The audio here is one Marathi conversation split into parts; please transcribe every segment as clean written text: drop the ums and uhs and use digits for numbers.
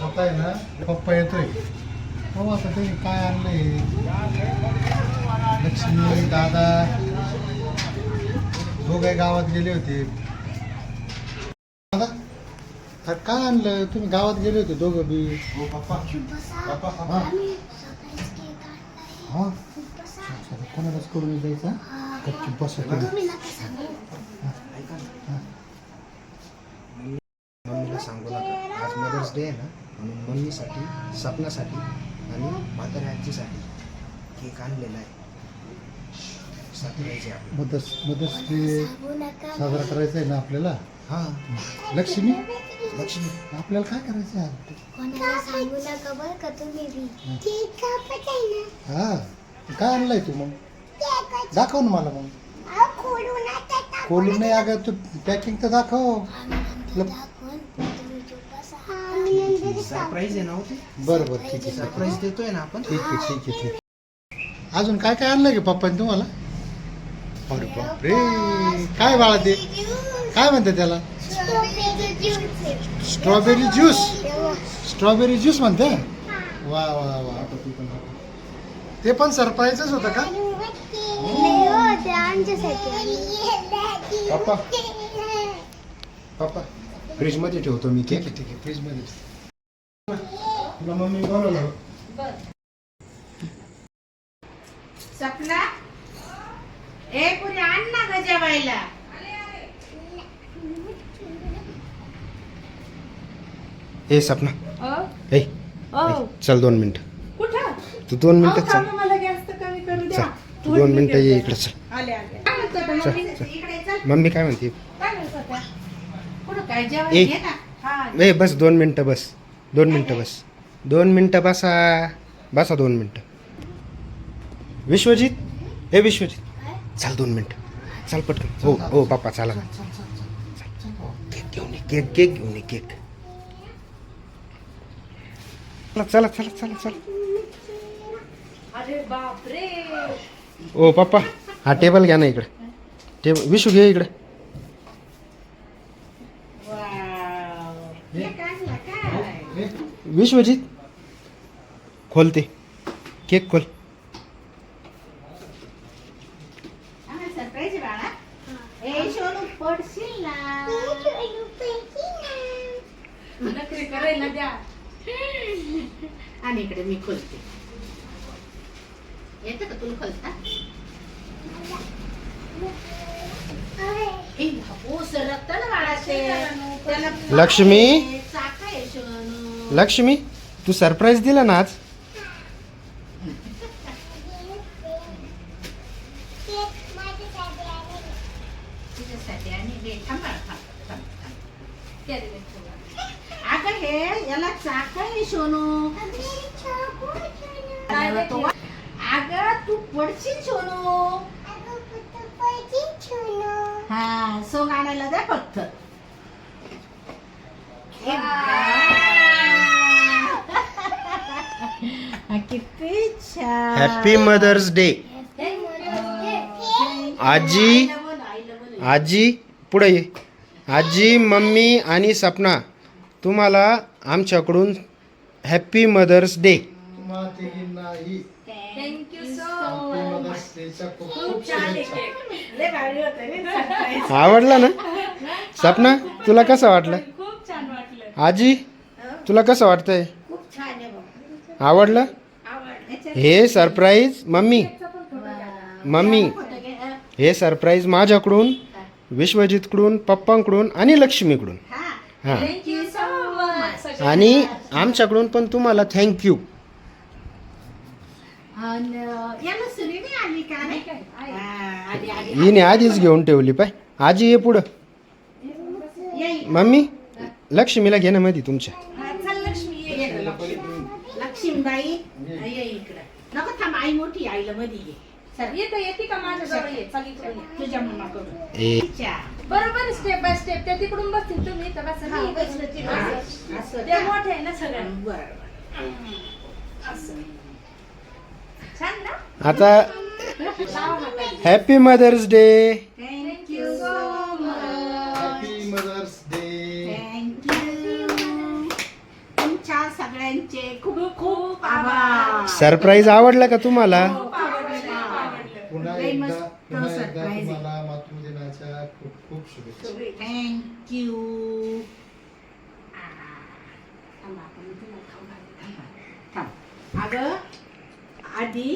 आता आहे ना पप्पा येतोय. हो आता ते काय आणलंय, लक्ष्मी दादा दोघे गावात गेले होते. दादा अरे काय आणलं, तुम्ही गावात गेले होते दोघं बी. हो पप्पा. पप्पा हा हा कोणालाच करून द्यायचा गपचूप बसा. मम्मीला सांगू नका आज मदर्स डे आहे ना, म्हणून मम्मीसाठी, सपनासाठी आणि म्हाताऱ्या आजीसाठी केक आणलेला आहे. सरप्राईज आहे आपलं. मदर्स डे साजरा करायचा आहे ना आपल्याला. हां लक्ष्मी लक्ष्मी आपल्याला काय करायचं आहे? कोणाला सांगू नका बरं का तुम्ही बी. केक कापत आहे ना. हा काय आणलंय तू मग? केक दाखव ना मला मग. खोलून आता टाक. खोलून नाही अगं, तू पॅकिंग तर दाखव. दाखवून तुम्ही चुप बसा. आम्ही नंतर सरप्राईज आहे ना हो ते. बरं बरं ठीक आहे. सरप्राईज देतोय ना आपण. ठीक आहे ठीक आहे ठीक आहे. अजून काय काय आणलंय की पप्पाने तुम्हाला? अरे बापरे, काय बाळा ते काय म्हणते त्याला? Strawberry juice. स्ट्रॉबेरी ज्यूस म्हणते. वा वा वा. ते पण सरप्राईजच होतं का? पप्पा पप्पा फ्रीज मध्ये ठेवतो मी ठीक केक. आहे ठीक आहे, फ्रीज मध्ये. तुला मम्मी बोलवलं. सपना ए पुरी आण ना ग जेवायला. ए सपना ए चल 2 मिनिट. कुठं तू 2 मिनिटं चल. मला गॅस तर कमी करू द्या. चल 2 मिनिटं ये इकडे चल. आले आले. काय म्हणतो आता चल, मम्मी? चल. इकडे चल. मम्मी काय म्हणते? काय म्हणतो त्या? कुठं काय ए. जेवायला घे ना. हा ए बस 2 मिनिटं बस. 2 मिनिटं बस. 2 मिनिटं बसा. बसा 2 मिनिटं. विश्वजित हे विश्वजित चल 2 मिनिटं. चल पटकन. हो हो पप्पा चला ना. केक घेऊन ये. केक घेऊन ये. केक चला चला चला चला. अरे बापरे. ओ पप्पा हा टेबल घ्या ना इकडे. टेबल विशू घे इकडे. वाव. हे काय काय? विश्वजित खोलते केक खोल. आम्हाला सरप्राईज आहे बाळा. ए सोनू पडशील ना. नखरे करायला द्या. आणि इकडे मी खोलते. येतं का तुला खोलता? ए हो सरकत ना बाळा ते. त्याला लक्ष्मी. चाका आहे सोनू. लक्ष्मी तू सरप्राईज दिला ना आज. तुझ्यासाठी आणि हे थांब बाळा, थांब, थांब, थांब. त्या दिवशी तुला. अगं हे याला चाका आहे सोनू. अगं तू पडशील सोनू. हा सोंग आणायला द्या फक्त. किती छान. Happy mother's day. आजी आजी पुढे ये. आजी मम्मी आणि सपना तुम्हाला आमच्याकडून हॅपी मदर्स डे. तुम्हा तिघींनाही thank you so happy much. Mother's डेच्या खूप खूप खूप छान आहे शुभेच्छा. केक. लय भारी होतं रे surprise. आवडला ना सपना? तुला कसं वाटलं? खूप छान वाटलं. आजी तुला कसं वाटतंय? खूप छान आहे बाबा. आवडलं? आवडलं. हे सरप्राईज मम्मी मम्मी हे सरप्राईज माझ्याकडून, विश्वजितकडून, पप्पांकडून आणि लक्ष्मीकडून. हां थँक्यू सो मच. आणि आमच्याकडून पण तुम्हाला थँक्यू. याला सुरी नाही आली का? हा, आली आली. हिने आधीच घेऊन ठेवली पाय. आजी ये पुढं. ये. मम्मी लक्ष्मीला घे ना मध्ये तुमच्या. हा, चल लक्ष्मी ये. ये लक्ष्मीबाई ये इकडं. नको थांब, आई मोठी आहे, आईला मध्ये ये. चल येते का माझ्या जवळ ये. चल इकडून ये. तुझ्या मम्माकडून. ए अच्छा. बरोबर स्टेप बाय स्टेप त्या तिकडून बसतील तुम्ही तर बस हा, बसलं तिकडं. असं ते मोठे आहे ना सगळ्यांना. बरं. असं छान ना. आता happy mother's day. Thank you so much. Happy mother's day. Thank you. तुमच्या सगळ्यांचे खूप खूप आभार. सरप्राईज आवडला का तुम्हाला? खूप आवडलं. पुन्हा लय एकदा मस्त पुन्हा एकदा surprise आहे. तुम्हाला मातृदिनाच्या खूप खूप शुभेच्छा. थँक्यू. अगं आधी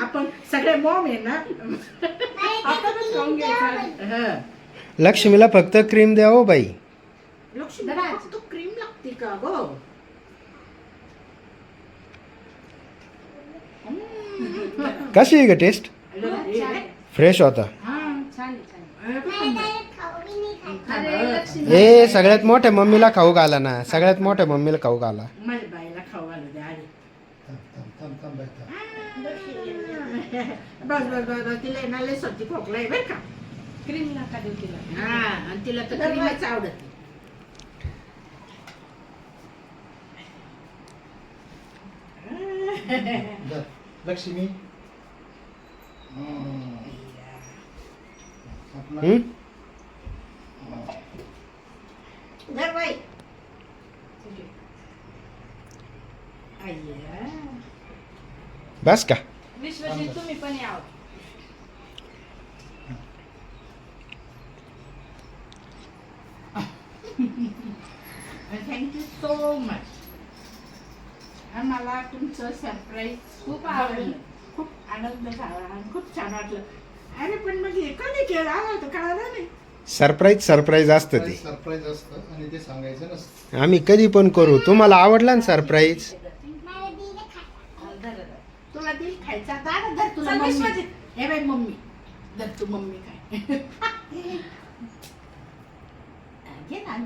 आपण सगळे मॉम आहे ना, आपणच खाऊन घ्यायचं. हं. लक्ष्मीला फक्त क्रीम द्या हो बाई. लक्ष्मी तू क्रीम लागते का गो? कशी आहे ग टेस्ट? फ्रेश होता. अरे लक्ष्मी ए सगळ्यात मोठ्या मम्मीला खाऊ घाला ना, सगळ्यात मोठ्या मम्मीला खाऊ घाला. माझ्या बाईला खाऊ घालू दे आधी. थांब बाई, थांब. बस बस बस बस, तिला आहे ना लय सर्दी खोकला आहे बरं का. क्रीम नका देऊ तिला. हा, आणि तिला तर क्रीमच आवडत. जा, लक्ष्मी आपला हम्म? धर बाई. अय्या. बस का? विश्वजित तुम्ही पण यावं. Thank you so much. मला तुमचं सरप्राईज खूप आवडलं, खूप आनंद झाला आणि खूप छान वाटलं. अरे पण मग हे कधी केलं आला कळालं नाही. सरप्राईज असतं ते. सरप्राईज असतं आणि ते सांगायचं नसतं. आम्ही कधी पण करू. तुम्हाला आवडला ना सरप्राईज? तुला दिल खायचा दादा धर तुला चल मम्मी. विश्वजित. हे बाई मम्मी धर तू मम्मी काय. घे ना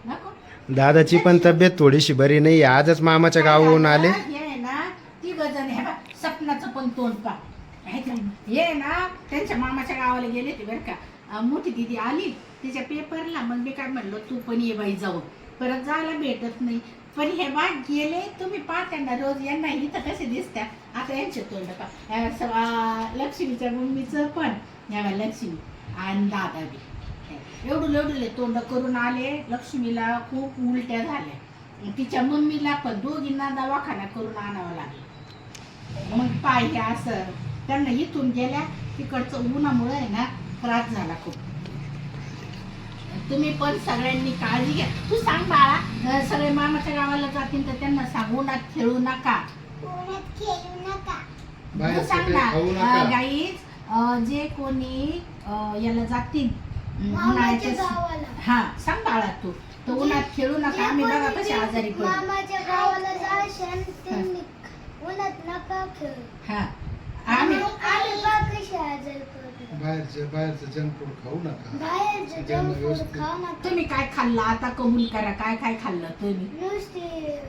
नको. दादाची पण तब्येत थोडीशी बरी नाही. आजच मामाच्या गावाहून आले. हे आहे ना ती गजन हे बा सपनाचं पण तोंड पा. हे आहे ना त्यांच्या मामाच्या गावाला गेले ते बरं का. मोठी दिदी आली तिच्या पेपरला. मग मी काय म्हणलो तू पण ये बाई जाऊ. परत जायला भेटत नाही. पण हे बा गेले तुम्ही पाहत्यांना रोज यांना इथं कसे दिसत्या. आता यांचे तोंड पा. लक्ष्मीच्या मम्मीचं पण या लक्ष्मी आणि दादा बी एवढुले तोंड करून आले. लक्ष्मीला खूप उलट्या झाल्या. तिच्या मम्मीला पण दोघींना दवाखाना करून आणावं लागलं. मग पाय हे असं त्यांना इथून गेल्या. तिकडचं उन्हामुळे आहे ना त्रास झाला खूप. तुम्ही पण सगळ्यांनी काळजी घ्या. तू सांग बाळा, सगळे मामाच्या गावाला जातील तर त्यांना सांग उन्हात खेळू नका. उन्हात खेळू नका. बाहेर तू सांग सगळे खाऊ ना नका. गाईज जे कोणी याला जातील मामाच्या उन्हाळ्याच्या गावाला. हा सांग बाळा तू तर उन्हात खेळू नका. आम्ही बघा कसे आजारी पडू. मामाच्या गावाला जायचं त्यांनी उन्हात नका खेळू. हा आम्ही आम्ही बघ कशी आजारी पडलो. बाहेरचं जंक फूड खाऊ नका. बाहेरचं सगळ्यांना जंक फूड व्यवस्थित. खाऊ नका. तुम्ही काय खाल्लं आता कबूल करा. काय काय खाल्लं तुम्ही नुसते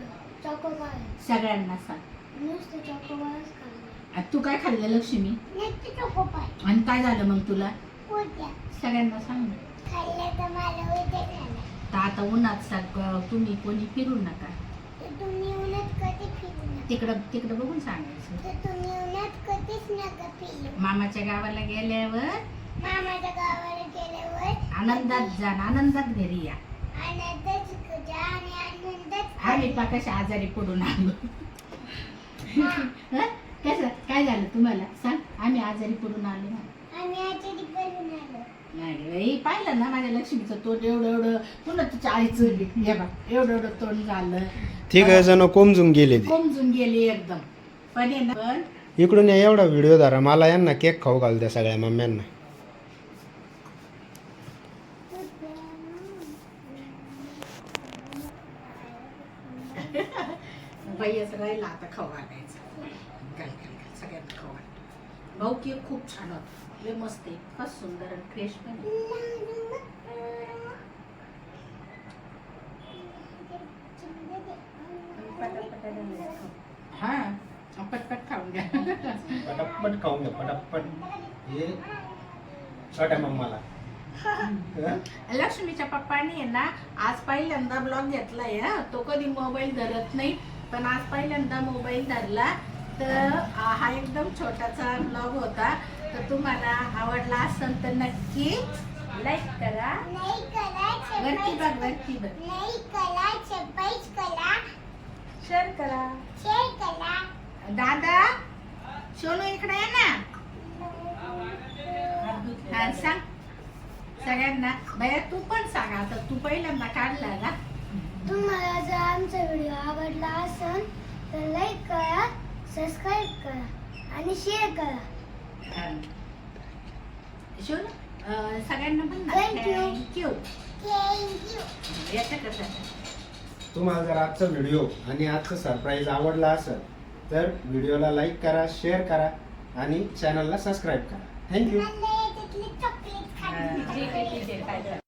चॉकोबार. सगळ्यांना सांग. नुसते चॉकोबारच खाल्ले. आणि तू काय खाल्लं लक्ष्मी? नुसते चॉकोबार. आणि काय झालं मग तुला? उद्या सगळ्यांना सांग ना. खाल्लं तर मला उद्या झालं. तर आता उन्हात तुम्ही कोणी फिरू नका. तर तुम्ही उन्हात कधी फिरू नका. तिकडं बघून सांगायचं. तर तुम्ही उन्हात कधीच नका फिरू. मामाच्या गावाला गेल्यावर मामाच्या गावाला गेल्यावर आनंदात जा. आनंदात घरी या. आनंदच जा आणि आनंदच आम्ही कशा आजारी पडून आलो. हं? कसं काय झालं तुम्हाला सांग. आम्ही आजारी पडून आलो ना. आम्ही आजारी पडून आलो. नाही बाई पाहिलं ना माझ्या लक्ष्मीचं तोंड एवढं पुन्हा तिच्या आईचं हे बा एवढं तोंड झालं. ठीक आहे जण कोमजून गेले ते. कोमजून गेली एकदम. पण आहे ना पण इकडून या एवढा व्हिडिओ धरा. मला यांना केक खाऊ घाल द्या सगळ्या मम्म्यांना. बाई असं राहिलं आता खाऊ घालायचं. काय सगळ्यांना खाऊ घाल. भाऊ केक खूप छान होता. लय मस्त आहे. इतका सुंदर आणि फ्रेश पण आहे. हा पटपट खाऊन घ्या. पटापट खाऊन घ्या पटापट. हे छोट्या मम्माला. लक्ष्मीच्या पप्पानी आहे ना आज पहिल्यांदा ब्लॉग घेतलाय. तो कधी मोबाईल धरत नाही पण आज पहिल्यांदा मोबाईल धरला. तर हा एकदम छोटासा ब्लॉग होता. तर तुम्हाला आवडला असेल तर नक्की लाईक करा नाही करा वरती सबस्क्राईब बघ वरती बघ नाही करा सबस्क्राईब करा शेअर करा शेअर करा दादा सोनू इकडे आहे ना हा सांग सगळ्यांना भैया तू पण सांग आता तू पहिल्यांदा काढला ना तुम्हाला जर आमचा व्हिडिओ आवडला असेल तर लाईक करा सबस्क्राईब करा आणि शेअर करा सोनू सगळ्यांना पण Thank you. थँक्यू थँक्यू याच्याकडे तुम्हाला जर आजचा व्हिडिओ आणि आजचं सरप्राईज आवडला असेल तर व्हिडिओला लाईक करा, शेअर करा आणि चॅनलला सबस्क्राईब करा. थँक्यू. मला याच्यातली चॉकलेट खायची ठीक आहे काय